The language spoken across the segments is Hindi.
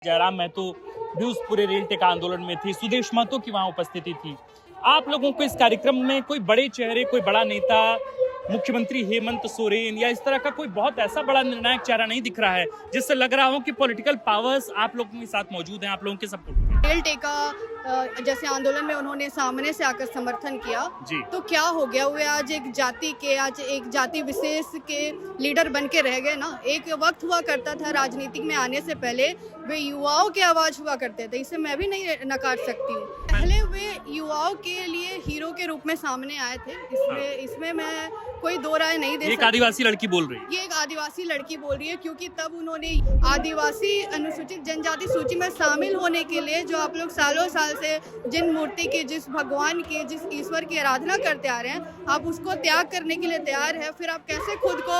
जयराम महतो भी उस पूरे रेल टेका आंदोलन में थी, सुदेश महतो की वहां उपस्थिति थी। आप लोगों को इस कार्यक्रम में कोई बड़े चेहरे, कोई बड़ा नेता, मुख्यमंत्री हेमंत सोरेन या इस तरह का कोई बहुत ऐसा बड़ा निर्णायक चेहरा नहीं दिख रहा है जिससे लग रहा हो कि पॉलिटिकल पावर्स आप लोगों के साथ मौजूद हैं, आप लोगों के सपोर्ट में। रेल टेका जैसे आंदोलन में उन्होंने सामने से आकर समर्थन किया जी। तो क्या हो गया, वे आज एक जाति विशेष के लीडर बन के रह गए ना। एक वक्त हुआ करता था राजनीति में आने से पहले वे युवाओं की आवाज हुआ करते थे, इसे मैं भी नहीं नकार सकती हूँ। पहले वे युवाओं के लिए हीरो के रूप में सामने आए थे, इसमें मैं कोई दो राय नहीं दे सकती। एक आदिवासी लड़की बोल रही है, ये एक आदिवासी लड़की बोल रही है क्योंकि तब उन्होंने आदिवासी अनुसूचित जनजाति सूची में शामिल होने के लिए जो आप लोग सालों साल से जिन मूर्ति की, जिस भगवान की, जिस ईश्वर की आराधना करते आ रहे हैं, आप उसको त्याग करने के लिए तैयार है, फिर आप कैसे खुद को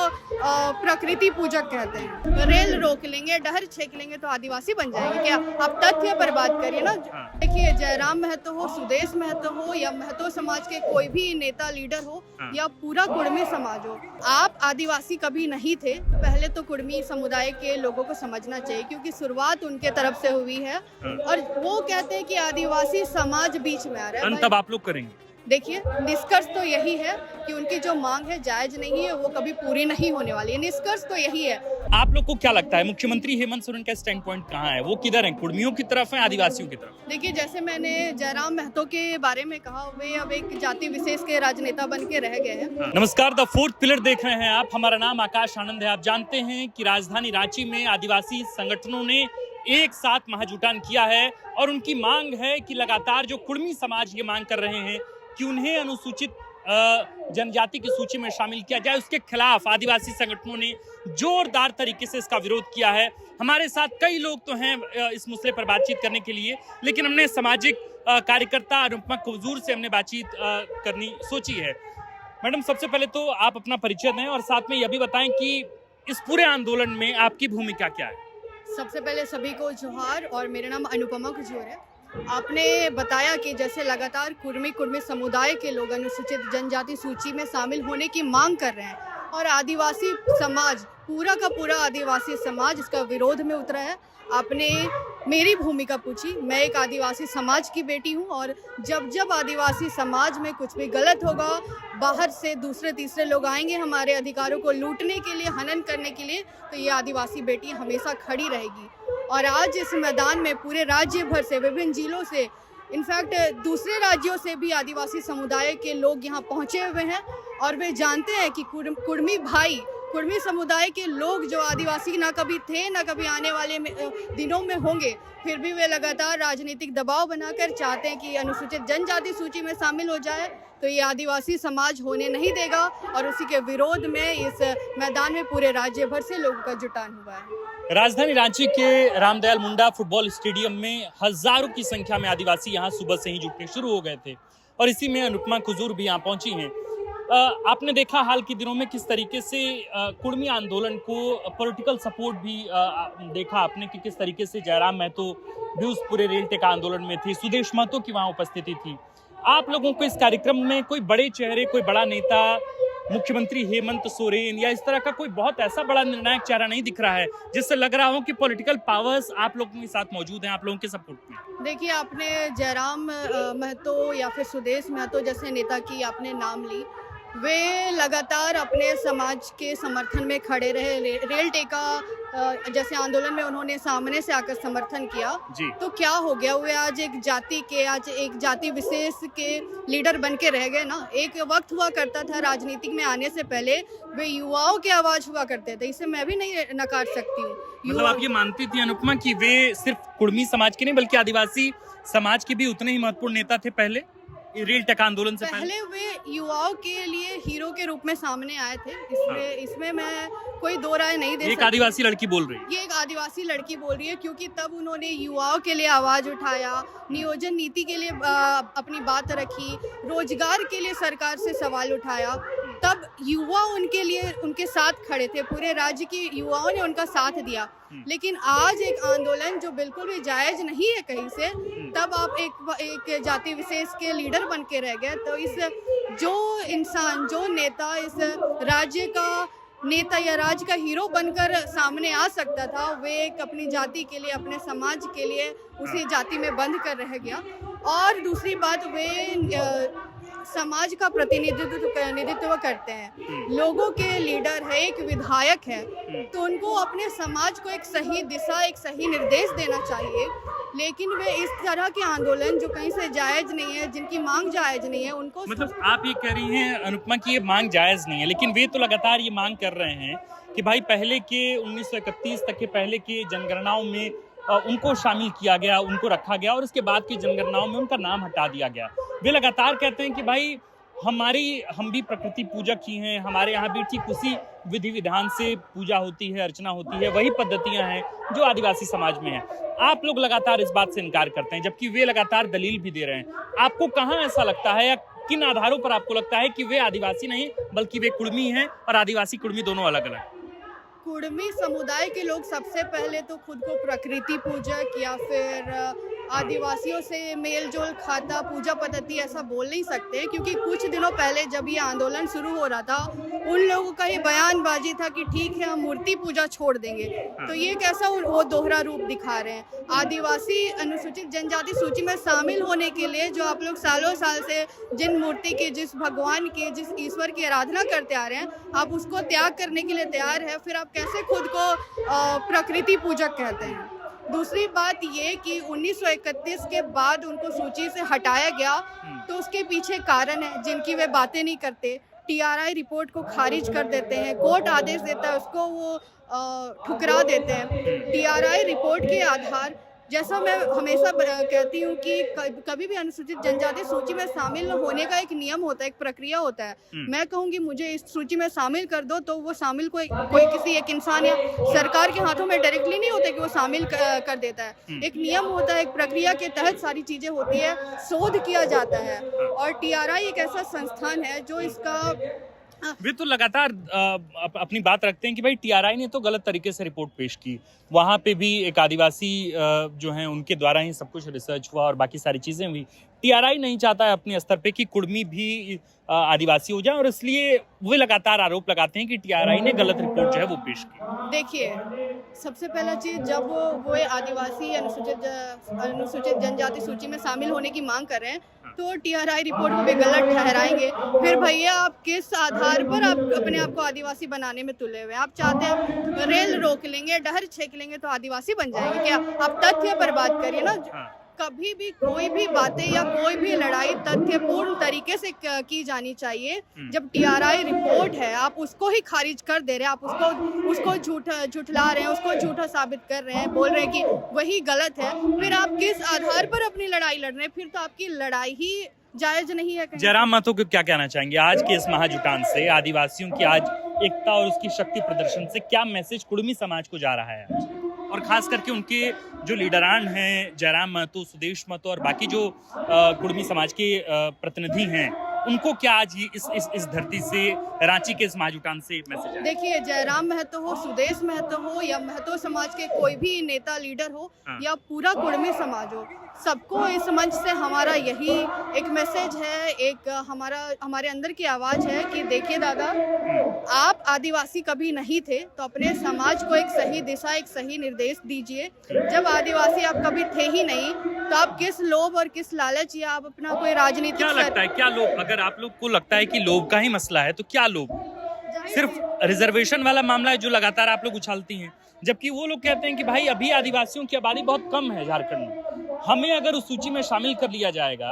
प्रकृति पूजक कहते हैं। रेल रोक लेंगे, डहर छेक लेंगे तो आदिवासी बन जाएंगे क्या? आप तथ्य पर बात करिए ना। देखिए, जयराम महतो हो, सुदेश महतो हो या महतो समाज के कोई भी नेता लीडर हो या पूरा कुर्मी समाज हो, आप आदिवासी कभी नहीं थे। पहले तो कुर्मी समुदाय के लोगों को समझना चाहिए क्योंकि शुरुआत उनके तरफ से हुई है और वो कहते हैं कि आदिवासी समाज बीच में आ रहा है। तब आप लोग करेंगे। देखिए, निष्कर्ष तो यही है कि उनकी जो मांग है जायज नहीं है, वो कभी पूरी नहीं होने वाली है। निष्कर्ष तो यही है। आप लोग को क्या लगता है मुख्यमंत्री हेमंत सोरेन का स्टैंड पॉइंट कहाँ है? वो किधर है, कुर्मियों की तरफ है, आदिवासियों की तरफ? देखिए, जैसे मैंने जयराम महतो के बारे में कहा, वे अब एक जाति विशेष के राजनेता बन के रह गए हैं। नमस्कार, द फोर्थ पिलर देख रहे हैं आप। हमारा नाम आकाश आनंद है। आप जानते हैं कि राजधानी रांची में आदिवासी संगठनों ने एक साथ महाजुटान किया है और उनकी मांग है कि लगातार जो कुर्मी समाज ये मांग कर रहे हैं कि उन्हें अनुसूचित जनजाति की सूची में शामिल किया जाए, उसके खिलाफ आदिवासी संगठनों ने जोरदार तरीके से इसका विरोध किया है। हमारे साथ कई लोग तो हैं इस मुद्दे पर बातचीत करने के लिए, लेकिन हमने सामाजिक कार्यकर्ता अनुपमा कुजूर से हमने बातचीत करनी सोची है। मैडम, सबसे पहले तो आप अपना परिचय दें और साथ में यह भी बताएं कि इस पूरे आंदोलन में आपकी भूमिका क्या है। सबसे पहले सभी को जोहार और मेरा नाम अनुपमा कुजूर है। आपने बताया कि जैसे लगातार कुर्मी समुदाय के लोग अनुसूचित जनजाति सूची में शामिल होने की मांग कर रहे हैं और आदिवासी समाज, पूरा का पूरा आदिवासी समाज इसका विरोध में उतरा है। आपने मेरी भूमिका पूछी। मैं एक आदिवासी समाज की बेटी हूं और जब आदिवासी समाज में कुछ भी गलत होगा, बाहर से दूसरे तीसरे लोग आएंगे हमारे अधिकारों को लूटने के लिए, हनन करने के लिए, तो ये आदिवासी बेटी हमेशा खड़ी रहेगी। और आज इस मैदान में पूरे राज्य भर से, विभिन्न जिलों से, इनफैक्ट दूसरे राज्यों से भी आदिवासी समुदाय के लोग यहाँ पहुँचे हुए हैं और वे जानते हैं कि कुर्मी समुदाय के लोग जो आदिवासी ना कभी थे ना कभी आने वाले दिनों में होंगे, फिर भी वे लगातार राजनीतिक दबाव बनाकर चाहते हैं कि अनुसूचित जनजाति सूची में शामिल हो जाए, तो ये आदिवासी समाज होने नहीं देगा और उसी के विरोध में इस मैदान में पूरे राज्य भर से लोगों का जुटान हुआ है। राजधानी रांची के रामदयाल मुंडा फुटबॉल स्टेडियम में हजारों की संख्या में आदिवासी यहाँ सुबह से ही जुटने शुरू हो गए थे और इसी में अनुपमा कुजूर भी यहाँ पहुंची हैं। आपने देखा हाल के दिनों में किस तरीके से कुर्मी आंदोलन को पॉलिटिकल सपोर्ट भी देखा आपने कि किस तरीके से जयराम महतो भी उस पूरे रेल टेका आंदोलन में थी, सुदेश महतो की वहां उपस्थिति थी। आप लोगों को इस कार्यक्रम में कोई बड़े चेहरे, कोई बड़ा नेता, मुख्यमंत्री हेमंत सोरेन या इस तरह का कोई बहुत ऐसा बड़ा निर्णायक चेहरा नहीं दिख रहा है जिससे लग रहा हो कि पॉलिटिकल पावर्स आप लोगों के साथ मौजूद हैं, आप लोगों के सपोर्ट में। देखिए, आपने जयराम महतो या फिर सुदेश महतो जैसे नेता की आपने नाम ली, वे लगातार अपने समाज के समर्थन में खड़े रहे। रेल टेका जैसे आंदोलन में उन्होंने सामने से आकर समर्थन किया तो क्या हो गया, वे आज एक जाति विशेष के लीडर बन के रह गए ना। एक वक्त हुआ करता था राजनीति में आने से पहले वे युवाओं की आवाज हुआ करते थे, इसे मैं भी नहीं नकार सकती हूँ। मतलब आप ये मानती थी अनुपमा कि वे सिर्फ कुर्मी समाज के नहीं बल्कि आदिवासी समाज के भी उतने ही महत्वपूर्ण नेता थे पहले रेल टेका आंदोलन से पहले? वे युवाओं के लिए हीरो के रूप में सामने आए थे, इसमें मैं कोई दो राय नहीं दे सकती। एक आदिवासी लड़की बोल रही है, ये एक आदिवासी लड़की बोल रही है क्योंकि तब उन्होंने युवाओं के लिए आवाज उठाया, नियोजन नीति के लिए अपनी बात रखी, रोजगार के लिए सरकार से सवाल उठाया, तब युवा उनके लिए उनके साथ खड़े थे, पूरे राज्य के युवाओं ने उनका साथ दिया। लेकिन आज एक आंदोलन जो बिल्कुल भी जायज नहीं है कहीं से, तब आप एक जाति विशेष के लीडर बन के रह गए। तो इस जो इंसान, जो नेता इस राज्य का नेता या राज का हीरो बनकर सामने आ सकता था, वे एक अपनी जाति के लिए, अपने समाज के लिए उसी जाति में बंद कर रह गया। और दूसरी बात, वे समाज का प्रतिनिधित्व करते हैं, लोगों के लीडर है, एक विधायक है, तो उनको अपने समाज को एक सही दिशा, एक सही निर्देश देना चाहिए। लेकिन वे इस तरह के आंदोलन जो कहीं से जायज नहीं है, जिनकी मांग जायज नहीं है, उनको मतलब आप ये कह रही हैं अनुपमा की ये मांग जायज नहीं है, लेकिन वे तो लगातार ये मांग कर रहे हैं कि भाई पहले के 1931 तक के पहले के जनगणनाओं में उनको शामिल किया गया, उनको रखा गया और उसके बाद की जनगणनाओं में उनका नाम हटा दिया गया। वे लगातार कहते हैं कि भाई हम भी प्रकृति पूजक ही हैं, हमारे यहाँ भी ठीक उसी विधि विधान से पूजा होती है, अर्चना होती है, वही पद्धतियां हैं जो आदिवासी समाज में है। आप लोग लगातार इस बात से इनकार करते हैं, जबकि वे लगातार दलील भी दे रहे हैं। आपको कहाँ ऐसा लगता है या किन आधारों पर आपको लगता है कि वे आदिवासी नहीं बल्कि वे कुड़मी हैं और आदिवासी कुड़मी दोनों अलग अलग? कुड़मी समुदाय के लोग सबसे पहले तो खुद को प्रकृति पूजक या फिर आदिवासियों से मेल जोल खाता पूजा पद्धति ऐसा बोल नहीं सकते, क्योंकि कुछ दिनों पहले जब ये आंदोलन शुरू हो रहा था, उन लोगों का ये बयानबाजी था कि ठीक है हम मूर्ति पूजा छोड़ देंगे। तो ये कैसा वो दोहरा रूप दिखा रहे हैं। आदिवासी अनुसूचित जनजाति सूची में शामिल होने के लिए जो आप लोग सालों साल से जिन मूर्ति की, जिस भगवान की, जिस ईश्वर की आराधना करते आ रहे हैं, आप उसको त्याग करने के लिए तैयार है, फिर आप कैसे खुद को प्रकृति पूजक कहते हैं? दूसरी बात ये कि 1931 के बाद उनको सूची से हटाया गया, तो उसके पीछे कारण है जिनकी वे बातें नहीं करते। टीआरआई रिपोर्ट को खारिज कर देते हैं, कोर्ट आदेश देता है उसको वो ठुकरा देते हैं। टीआरआई रिपोर्ट के आधार, जैसा मैं हमेशा कहती हूँ कि कभी भी अनुसूचित जनजाति सूची में शामिल होने का एक नियम होता है, एक प्रक्रिया होता है। मैं कहूँगी मुझे इस सूची में शामिल कर दो, तो वो शामिल कोई किसी एक इंसान या सरकार के हाथों में डायरेक्टली नहीं होता कि वो शामिल कर देता है। एक नियम होता है, एक प्रक्रिया के तहत सारी चीज़ें होती है, शोध किया जाता है। और टीआरआई एक ऐसा संस्थान है जो इसका वे तो लगातार अपनी बात रखते हैं कि भाई टीआरआई ने तो गलत तरीके से रिपोर्ट पेश की, वहाँ पे भी एक आदिवासी जो हैं उनके द्वारा ही सब कुछ रिसर्च हुआ और बाकी सारी चीज़ें हुई। टीआरआई नहीं चाहता है अपने स्तर पे कि कुड़मी भी आदिवासी हो जाए, और इसलिए वे लगातार आरोप लगाते हैं कि टीआरआई ने गलत रिपोर्ट जो है वो पेश की। देखिए, सबसे पहला चीज़, जब वो आदिवासी अनुसूचित जनजाति सूची में शामिल होने की मांग कर रहे हैं, तो टीआरआई रिपोर्ट को भी गलत ठहराएंगे। फिर भैया आप किस आधार पर आप अपने आप को आदिवासी बनाने में तुले हुए हैं? आप चाहते हैं रेल रोक लेंगे, डहर छेक लेंगे तो आदिवासी बन जाएंगे क्या? आप तथ्य पर बात करिए ना। कभी भी कोई भी बातें या कोई भी लड़ाई तथ्यपूर्ण तरीके से की जानी चाहिए। जब टीआरआई रिपोर्ट है, आप उसको ही खारिज कर दे रहे हैं, आप उसको झुठला रहे हैं, उसको झूठा साबित कर रहे हैं, बोल रहे हैं कि वही गलत है, फिर आप किस आधार पर अपनी लड़ाई लड़ रहे हैं? फिर तो आपकी लड़ाई ही जायज नहीं है। जयराम महतो को क्या कहना चाहेंगे आज के इस महाजुटान से, आदिवासियों की आज एकता और उसकी शक्ति प्रदर्शन से क्या मैसेज कुड़मी समाज को जा रहा है आज? और खास करके उनके जो लीडरान हैं, जयराम महतो, सुदेश महतो और बाकी जो कुड़मी समाज के प्रतिनिधि हैं, उनको क्या आज इस धरती से, रांची के इस महाजुटान से मैसेज है? देखिए, जयराम महतो हो, सुदेश महतो हो या महतो समाज के कोई भी नेता लीडर हो या पूरा कुड़मी समाज हो, सबको इस मंच से हमारा यही एक मैसेज है, एक हमारे अंदर की आवाज़ है कि देखिए दादा, आप आदिवासी कभी नहीं थे, तो अपने समाज को एक सही दिशा, एक सही निर्देश दीजिए। जब आदिवासी आप कभी थे ही नहीं, तो आप किस लोभ और किस लालच या आप अपना कोई राजनीतिक, क्या लगता है, क्या लोभ? अगर आप लोग को लगता है कि लोभ का ही मसला है, तो क्या लोभ? सिर्फ रिजर्वेशन वाला मामला है जो लगातार आप लोग उछालती हैं, जबकि वो लोग कहते हैं कि भाई अभी आदिवासियों की आबादी बहुत कम है झारखंड में, हमें अगर उस सूची में शामिल कर लिया जाएगा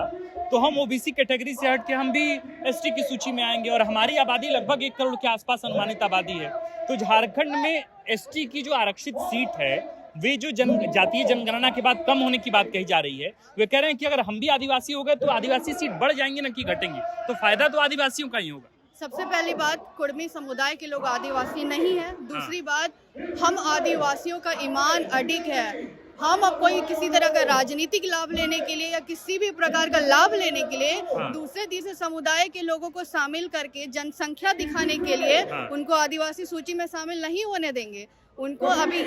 तो हम ओबीसी कैटेगरी से हट के हम भी एसटी की सूची में आएंगे, और हमारी आबादी लगभग 1 करोड़ के आसपास अनुमानित आबादी है। तो झारखंड में एसटी की जो आरक्षित सीट है, वे जो जातीय जनगणना के बाद कम होने की बात कही जा रही है, वे कह रहे हैं कि अगर हम भी आदिवासी हो गए तो आदिवासी सीट बढ़ जाएंगी न कि घटेंगी, तो फायदा तो आदिवासियों का ही होगा। सबसे पहली बात, कुड़मी समुदाय के लोग आदिवासी नहीं है। दूसरी बात, हम आदिवासियों का ईमान अडिग है। हम अब कोई किसी तरह का राजनीतिक लाभ लेने के लिए या किसी भी प्रकार का लाभ लेने के लिए दूसरे तीसरे समुदाय के लोगों को शामिल करके जनसंख्या दिखाने के लिए उनको आदिवासी सूची में शामिल नहीं होने देंगे। उनको अभी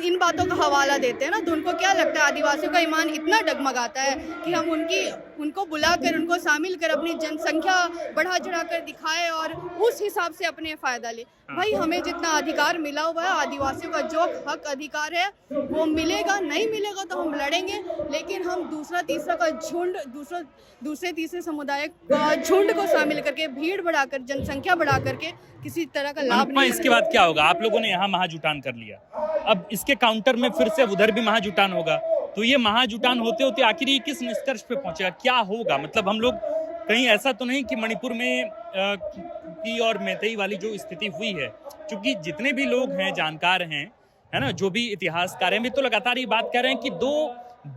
इन बातों का हवाला देते हैं ना, तो उनको क्या लगता है, आदिवासियों का ईमान इतना डगमगाता है कि हम उनकी उनको बुलाकर उनको शामिल कर अपनी जनसंख्या बढ़ा चढ़ा कर दिखाए और उस हिसाब से अपने फायदा ले। भाई हमें जितना अधिकार मिला हुआ है, आदिवासियों का जो हक अधिकार है वो मिलेगा, नहीं मिलेगा तो हम लड़ेंगे, लेकिन हम दूसरा तीसरा का झुंड, दूसरे तीसरे समुदाय का झुंड को शामिल करके भीड़ बढ़ाकर जनसंख्या बढ़ा करके किसी तरह का लाभ नहीं। इसके बाद क्या होगा? आप लोगों ने यहाँ महाजुटान कर लिया, अब इसके काउंटर में फिर से उधर भी महाजुटान होगा, तो ये महाजुटान होते होते आखिर ये किस निष्कर्ष पे पहुंचेगा? क्या होगा? मतलब हम लोग कहीं ऐसा तो नहीं कि मणिपुर में की और मैतेई वाली जो स्थिति हुई है, क्योंकि जितने भी लोग हैं जानकार हैं, है ना, जो भी इतिहासकार हैं, वे तो लगातार ये बात कर रहे हैं कि दो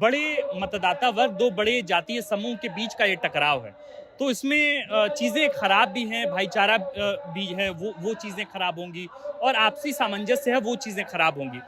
बड़े मतदाता वर्ग, दो बड़े जातीय समूह के बीच का ये टकराव है, तो इसमें चीजें खराब भी हैं, भाईचारा भी है, वो चीजें खराब होंगी, और आपसी सामंजस्य है, वो चीजें खराब होंगी।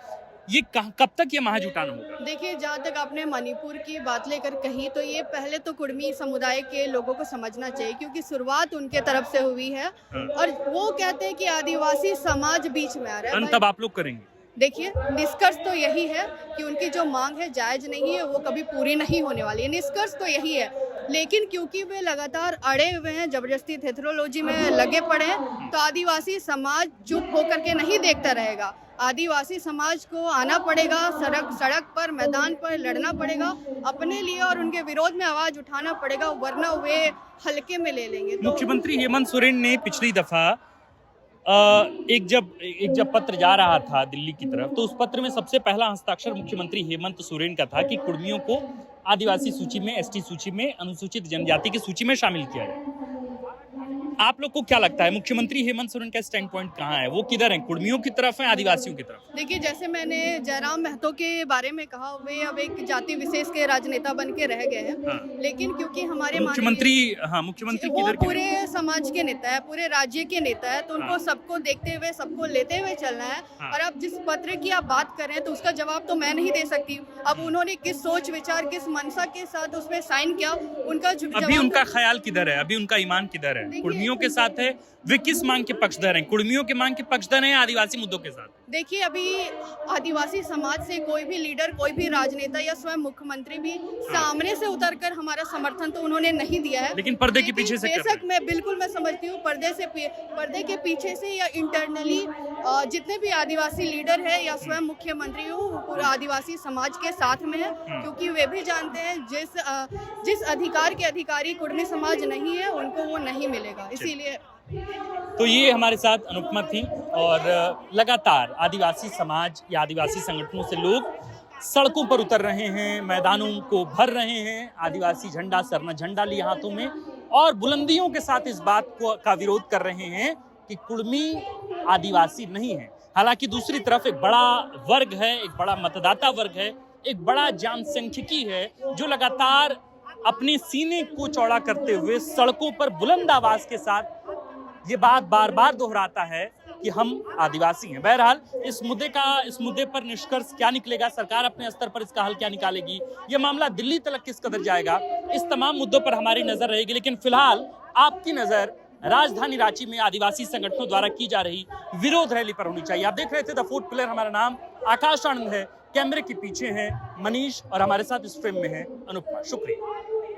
ये कब तक ये महाजुटान होगा? देखिए, जहाँ तक आपने मणिपुर की बात लेकर कही, तो ये पहले तो कुर्मी समुदाय के लोगों को समझना चाहिए, क्योंकि शुरुआत उनके तरफ से हुई है। और वो कहते हैं कि आदिवासी समाज बीच में आ रहा है। तब आप लोग करेंगे? देखिए, निष्कर्ष तो यही है कि उनकी जो मांग है जायज नहीं है, वो कभी पूरी नहीं होने वाली है। निष्कर्ष तो यही है, लेकिन क्योंकि वे लगातार अड़े हुए हैं, जबरदस्ती थेथरोलॉजी में लगे पड़े हैं, तो आदिवासी समाज चुप होकर के नहीं देखता रहेगा। आदिवासी समाज को आना पड़ेगा, सड़क पर, मैदान पर लड़ना पड़ेगा अपने लिए, और उनके विरोध में आवाज उठाना पड़ेगा, वरना वे हल्के में ले लेंगे। मुख्यमंत्री हेमंत सोरेन ने पिछली दफा एक जब पत्र जा रहा था दिल्ली की तरफ, तो उस पत्र में सबसे पहला हस्ताक्षर मुख्यमंत्री हेमंत सोरेन का था कि कुर्मियों को आदिवासी सूची में, एसटी सूची में, अनुसूचित जनजाति की सूची में शामिल किया जाए। आप लोग को क्या लगता है मुख्यमंत्री हेमंत सोरेन का स्टैंड पॉइंट कहाँ है? वो किधर है, कुर्मियों की तरफ है, आदिवासियों की तरफ? देखिए, जैसे मैंने जयराम महतो के बारे में कहा, वे अब एक जाति विशेष के राजनेता बन के रह गए हैं। लेकिन क्योंकि हमारे मुख्यमंत्री वो पूरे समाज के नेता है, पूरे राज्य के नेता है, तो उनको सबको देखते हुए, सबको लेते हुए चलना है। और अब जिस पत्र की आप बात कर रहे हैं, तो उसका जवाब तो मैं नहीं दे सकती। अब उन्होंने किस सोच विचार, किस मनसा के साथ उसमें साइन किया, उनका अभी उनका ख्याल किधर है, अभी उनका ईमान किधर है? कुर्मियों के साथ है? वे किस मांग के पक्षधर हैं? कुर्मियों के मांग के पक्षधर हैं, आदिवासी मुद्दों के साथ? देखिए, अभी आदिवासी समाज से कोई भी लीडर, कोई भी राजनेता या स्वयं मुख्यमंत्री भी सामने से उतरकर हमारा समर्थन तो उन्होंने नहीं दिया है, लेकिन पर्दे के पीछे से बेशक मैं समझती हूँ, पर्दे के पीछे से या इंटरनली जितने भी आदिवासी लीडर है या स्वयं मुख्यमंत्री हो, वो पूरा आदिवासी समाज के साथ में है, क्योंकि वे भी जानते हैं जिस अधिकार के अधिकारी कुर्मी समाज नहीं है, उनको वो नहीं मिलेगा। इसीलिए तो ये हमारे साथ अनुपमा थी, और लगातार आदिवासी समाज या आदिवासी संगठनों से लोग सड़कों पर उतर रहे हैं, मैदानों को भर रहे हैं, आदिवासी झंडा, सरना झंडा लिए हाथों में, और बुलंदियों के साथ इस बात का विरोध कर रहे हैं कि कुर्मी आदिवासी नहीं है। हालांकि दूसरी तरफ एक बड़ा वर्ग है, एक बड़ा मतदाता वर्ग है, एक बड़ा जनसंख्यिकी है, जो लगातार अपने सीने को चौड़ा करते हुए सड़कों पर बुलंद आवाज के साथ ये बात बार बार दोहराता है कि हम आदिवासी हैं। बहरहाल इस मुद्दे पर निष्कर्ष क्या निकलेगा, सरकार अपने स्तर पर इसका हल क्या निकालेगी, ये मामला दिल्ली तक किस कदर जाएगा, इस तमाम मुद्दों पर हमारी नजर रहेगी। लेकिन फिलहाल आपकी नजर राजधानी रांची में आदिवासी संगठनों द्वारा की जा रही विरोध रैली पर होनी चाहिए। आप देख रहे थे द फोर्थ पिलर, हमारा नाम आकाश आनंद है, कैमरे के पीछे है मनीष, और हमारे साथ इस फिल्म में है अनुपमा। शुक्रिया।